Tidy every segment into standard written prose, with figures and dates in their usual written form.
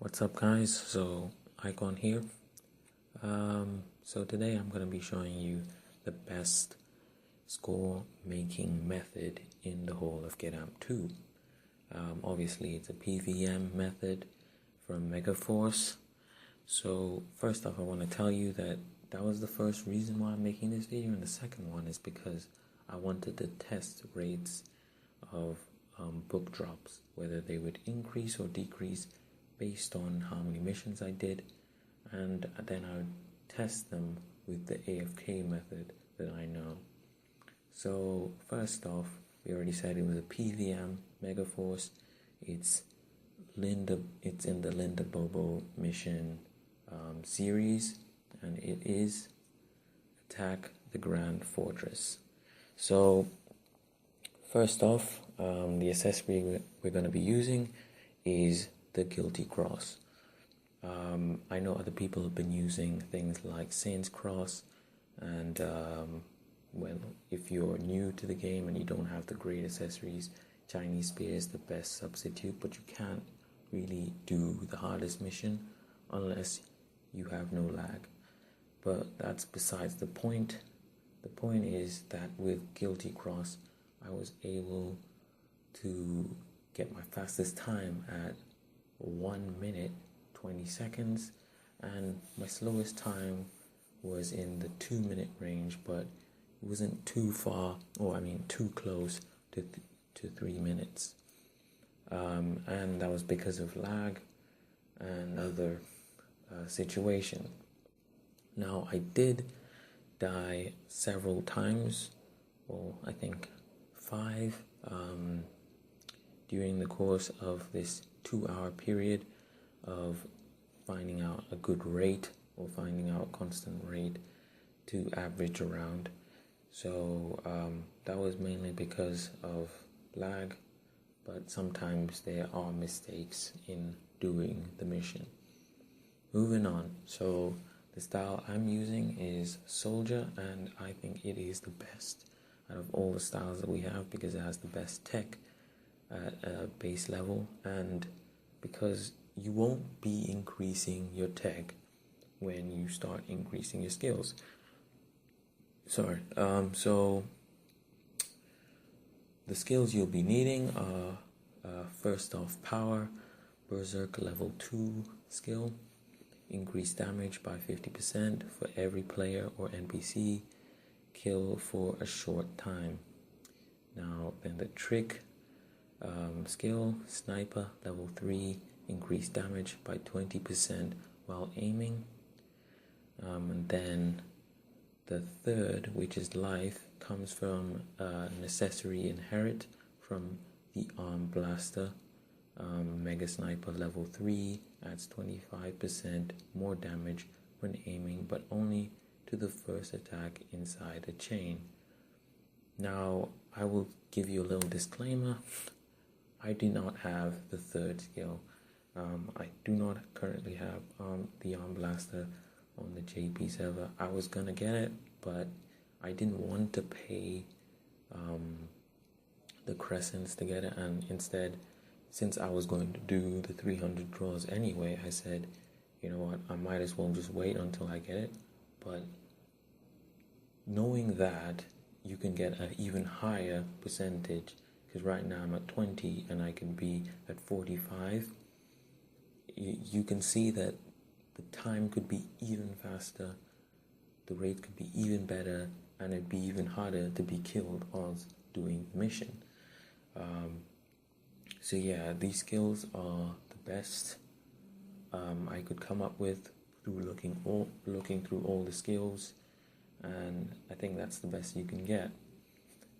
What's up, guys? So Icon here. So today I'm going to be showing you the best score making method in the whole of GetAmped2. Obviously it's a PVM method from Megaforce. So first off, I want to tell you that was the first reason why I'm making this video, and the second one is because I wanted to test rates of book drops, whether they would increase or decrease based on how many missions I did, and then I would test them with the AFK method that I know. So first off, we already said it was a PVM Megaforce. It's in the Linda Bobo mission series, and it is Attack the Grand Fortress. So first off, the accessory we're going to be using is the Guilty Cross. I know other people have been using things like Saint's Cross, and if you're new to the game and you don't have the great accessories, Chinese Spear is the best substitute, but you can't really do the hardest mission unless you have no lag. But that's besides the point. The point is that with Guilty Cross, I was able to get my fastest time at 1 minute 20 seconds, and my slowest time was in the 2-minute range, but it wasn't too close to 3 minutes, and that was because of lag and other situation. Now I did die several times, well, I think 5 during the course of this 2-hour period of finding out a good rate or finding out a constant rate to average around. So that was mainly because of lag, but sometimes there are mistakes in doing the mission. Moving on, so the style I'm using is Soldier, and I think it is the best out of all the styles that we have because it has the best tech at a base level, and because you won't be increasing your tech when you start increasing your skills. So the skills you'll be needing are first off Power, Berserk level 2 skill, increase damage by 50% for every player or NPC, kill for a short time. Now then the Trick skill, Sniper level 3, increase damage by 20% while aiming. And then the third, which is Life, comes from an accessory Inherit from the Arm Blaster. Mega Sniper level 3 adds 25% more damage when aiming, but only to the first attack inside a chain. Now I will give you a little disclaimer. I do not have the third skill. I do not currently have the Arm Blaster on the JP server. I was gonna get it, but I didn't want to pay the crescents to get it, and instead, since I was going to do the 300 draws anyway, I said, you know what, I might as well just wait until I get it. But knowing that you can get an even higher percentage, because right now I'm at 20 and I can be at 45, you can see that the time could be even faster, the rate could be even better, and it'd be even harder to be killed whilst doing the mission. So yeah, these skills are the best I could come up with through looking through all the skills, and I think that's the best you can get.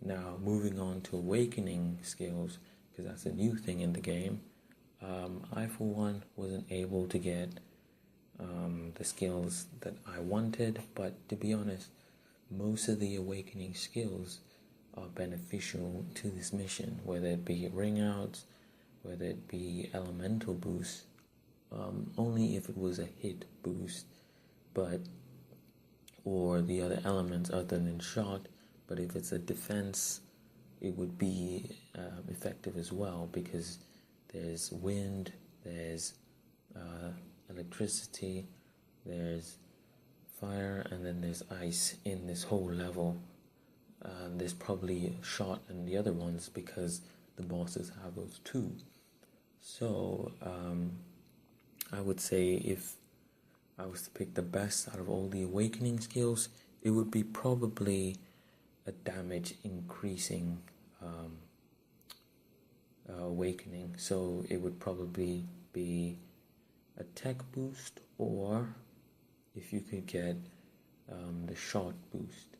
Now moving on to awakening skills, because that's a new thing in the game. I for one wasn't able to get the skills that I wanted, but to be honest, most of the awakening skills are beneficial to this mission, whether it be ring outs, whether it be elemental boosts, only if it was a hit boost, or the other elements other than shot. But if it's a defense, it would be effective as well, because there's wind, there's electricity, there's fire, and then there's ice in this whole level. There's probably shot in the other ones because the bosses have those too. So I would say if I was to pick the best out of all the awakening skills, it would be probably a damage increasing awakening. So it would probably be a tech boost, or if you could get the shot boost.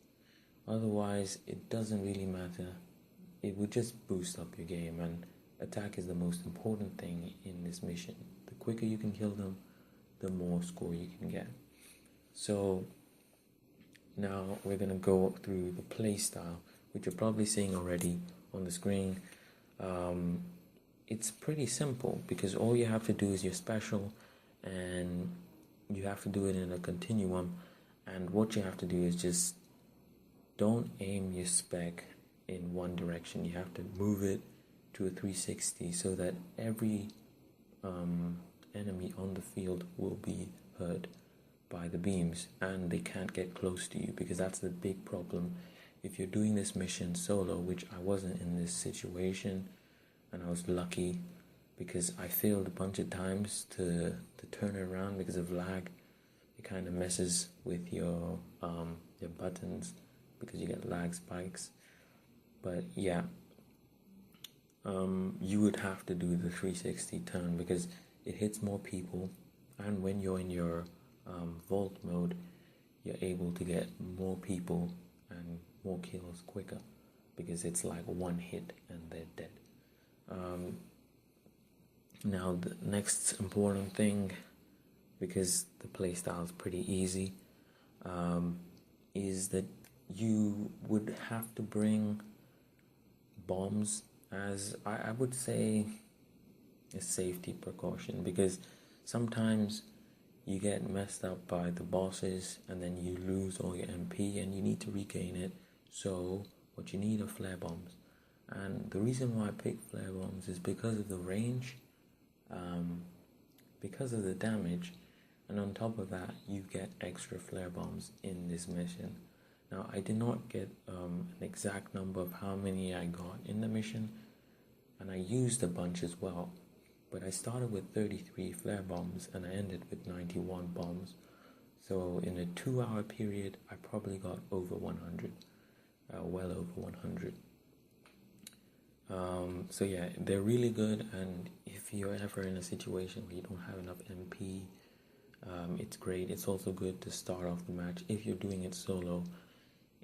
Otherwise, it doesn't really matter. It would just boost up your game, and attack is the most important thing in this mission. The quicker you can kill them, the more score you can get. So now we're going to go through the play style, which you're probably seeing already on the screen. It's pretty simple because all you have to do is your special, and you have to do it in a continuum. And what you have to do is just don't aim your spec in one direction. You have to move it to a 360 so that every enemy on the field will be hurt by the beams and they can't get close to you, because that's the big problem if you're doing this mission solo, which I wasn't in this situation, and I was lucky because I failed a bunch of times to turn it around because of lag. It kind of messes with your buttons because you get lag spikes. But yeah, you would have to do the 360 turn because it hits more people, and when you're in your vault mode, you're able to get more people and more kills quicker because it's like one hit and they're dead. Now the next important thing, because the playstyle is pretty easy, is that you would have to bring bombs as, I would say, a safety precaution, because sometimes you get messed up by the bosses and then you lose all your MP and you need to regain it. So what you need are flare bombs, and the reason why I picked flare bombs is because of the range, because of the damage, and on top of that you get extra flare bombs in this mission. Now I did not get an exact number of how many I got in the mission, and I used a bunch as well, but I started with 33 flare bombs and I ended with 91 bombs. So in a 2-hour period I probably got over 100, well over 100. So yeah, they're really good, and if you're ever in a situation where you don't have enough MP, it's great. It's also good to start off the match. If you're doing it solo,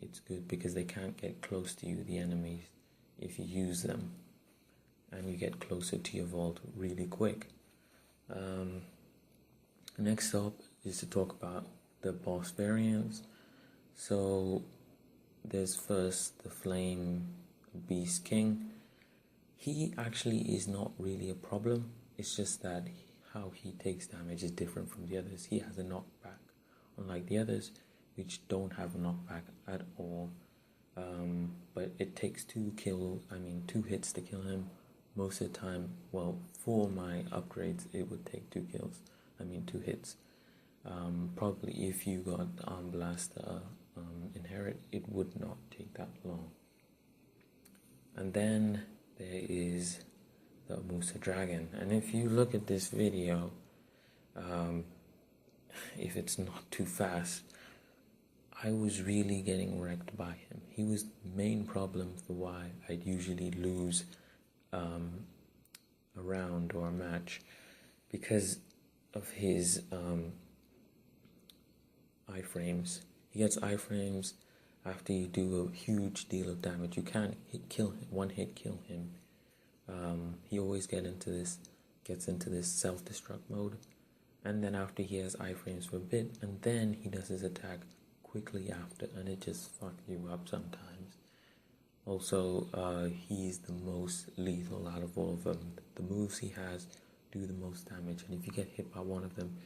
it's good because they can't get close to you, the enemies, if you use them, and you get closer to your vault really quick. Next up is to talk about the boss variants. So there's first the Flame Beast King. He actually is not really a problem. It's just that how he takes damage is different from the others. He has a knockback, unlike the others, which don't have a knockback at all. But it takes 2 hits to kill him. Most of the time, well, for my upgrades, it would take 2 hits. Probably if you got the Arm Blaster Inherit, it would not take that long. And then there is the Musa Dragon. And if you look at this video, if it's not too fast, I was really getting wrecked by him. He was the main problem for why I'd usually lose a round or a match, because of his iframes. He gets iframes after you do a huge deal of damage. You can't one hit kill him. He always gets into this self-destruct mode, and then after he has iframes for a bit, and then he does his attack quickly after, and it just fucks you up sometimes. Also, he's the most lethal out of all of them. The moves he has do the most damage, and if you get hit by one of them,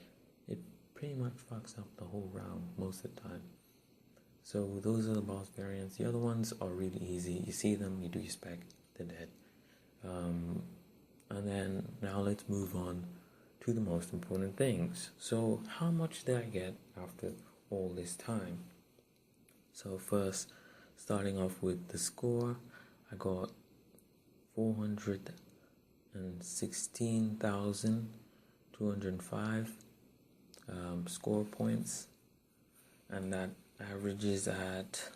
it pretty much fucks up the whole round most of the time. So those are the boss variants. The other ones are really easy. You see them, you do your spec, they're dead. And then now let's move on to the most important things. So how much did I get after all this time? So first, starting off with the score, I got 416,205 score points, and that averages at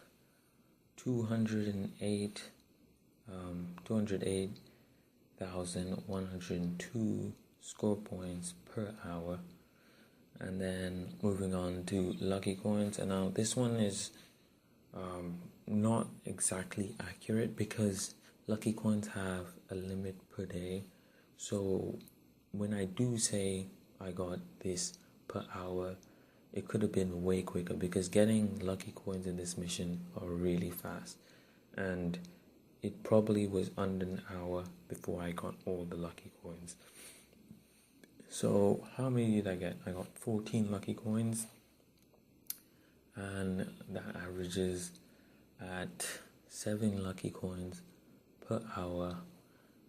208,102 score points per hour. And then moving on to lucky coins, and now this one is not exactly accurate because lucky coins have a limit per day. So when I do say I got this per hour, it could have been way quicker because getting lucky coins in this mission are really fast, and it probably was under an hour before I got all the lucky coins. So how many did I get? I got 14 lucky coins, and that averages at 7 lucky coins per hour,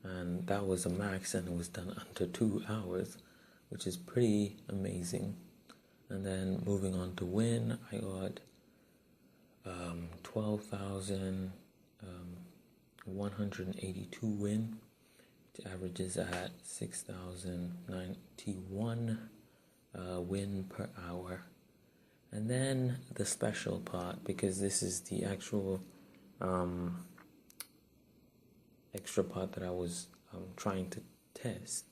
and that was a max, and it was done under 2 hours, which is pretty amazing. And then moving on to win, I got 12,182 win, which averages at 6,091 win per hour. And then the special part, because this is the actual extra part that I was trying to test.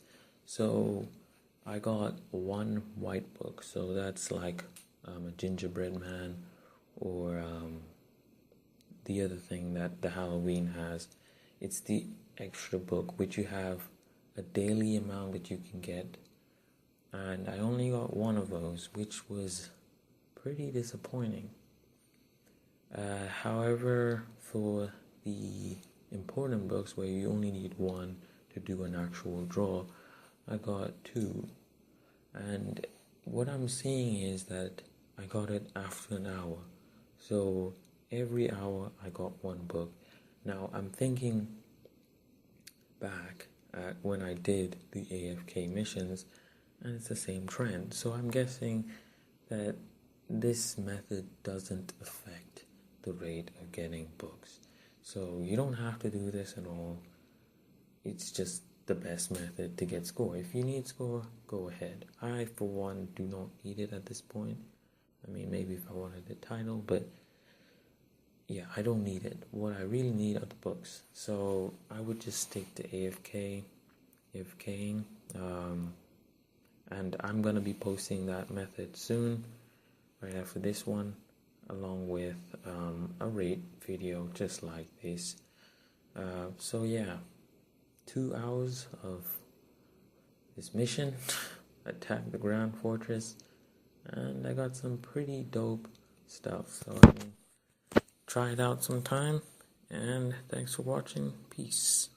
So I got one white book, so that's like a gingerbread man, or the other thing that the Halloween has. It's the extra book, which you have a daily amount that you can get, and I only got one of those, which was pretty disappointing. However, for the important books where you only need one to do an actual draw, I got 2, and what I'm seeing is that I got it after an hour, so every hour I got one book. Now I'm thinking back at when I did the AFK missions, and it's the same trend, so I'm guessing that this method doesn't affect the rate of getting books. So you don't have to do this at all. It's just the best method to get score. If you need score, go ahead. I, for one, do not need it at this point. I mean, maybe if I wanted the title, but yeah, I don't need it. What I really need are the books. So I would just stick to AFKing, and I'm going to be posting that method soon, right after this one, along with a rate video just like this. So yeah, 2 hours of this mission, attack the Grand Fortress, and I got some pretty dope stuff. So I mean, try it out sometime, and thanks for watching. Peace.